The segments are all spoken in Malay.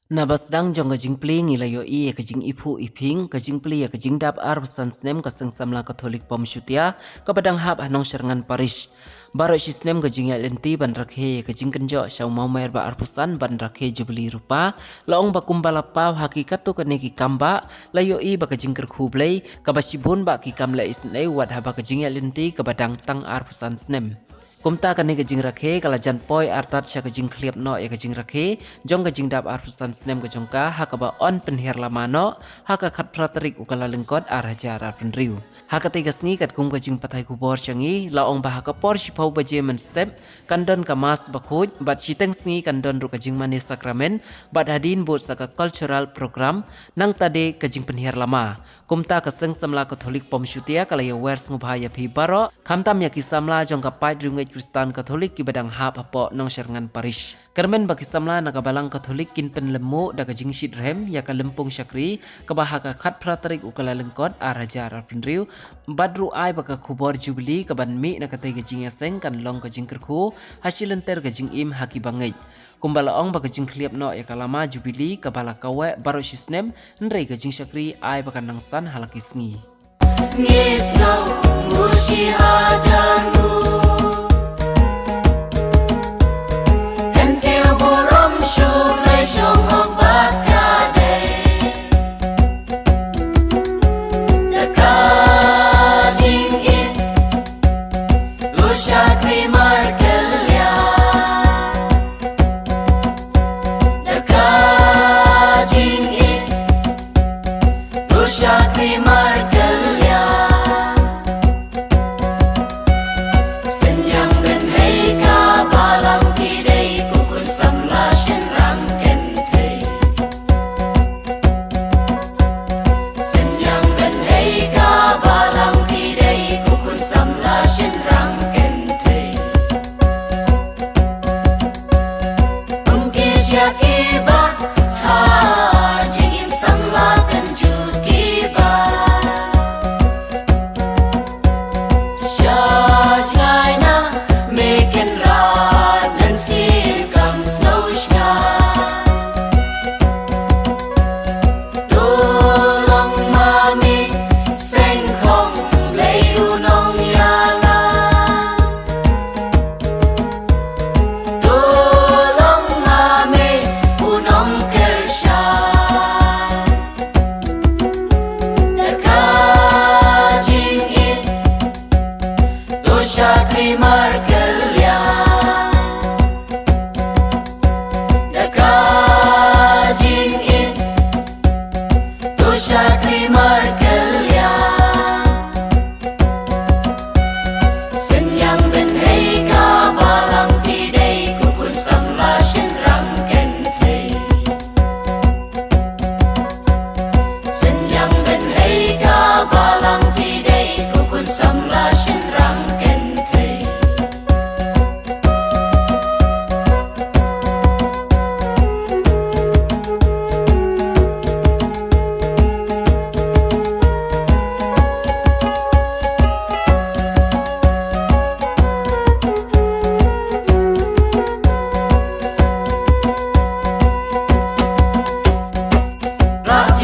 Nabasdang jong kajing pli ngilayo i kajing ipu iping kajing pli kajing dap arbusan snem kaseng samla Katolik Pemesyutia kabadang hab hanong serangan Paris. Baro si snem kajing lenti ban rakhe kajing kenjo syau mau mer ba arbusan ban rakhe jubli rupa laong ba kumbala paw hakikat tu kaneki kamba layo i ba kajing kerkublei kabasibun ba ki kamla isnei wad haba kajing lenti kabadang tang arbusan snem. Kumta kani kajing rakhe kalajan poi artat sya kajing kliap no ya kajing rakhe jong kajing dap arpusan snem kajongka hakaba on penher lamano haka khat praterik ukala lengkot araja penriu haka tiga sngi kat kum kajing patai kubor changi laong bah haka por shipau baje men step kandon kamas bakhuj bat chiteng sngi kandon ru kajing mani sakramen bat hadin bot saka cultural program nang tade kajing penher lama kumta kaseng samla Katolik Pemesyutia kalaya wers ngubhaya phi baro khamtam ya kisamla jongka pai rungai Kristen Katolik ki badang hap apo nong serangan Paris. Kermen bagi samla nagabalang Katolik kin penlemu daga jing sidrem ya ka lempung syakri kabahaka khat praterik ukala lengkot araja penriu badru ai baka kubor jubli kaban mi nakatai gajing yaseng kan long kajing kerku hasil enter gajing im haki bangai. Kumbala ong baka jing kliap no ya kalama jubili kabala kawe baro sisnem nrei gajing syakri ai baka nangsan halakisngi. Ngisno mushi hajarmu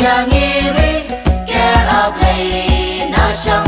yang iri, kera play, nasyang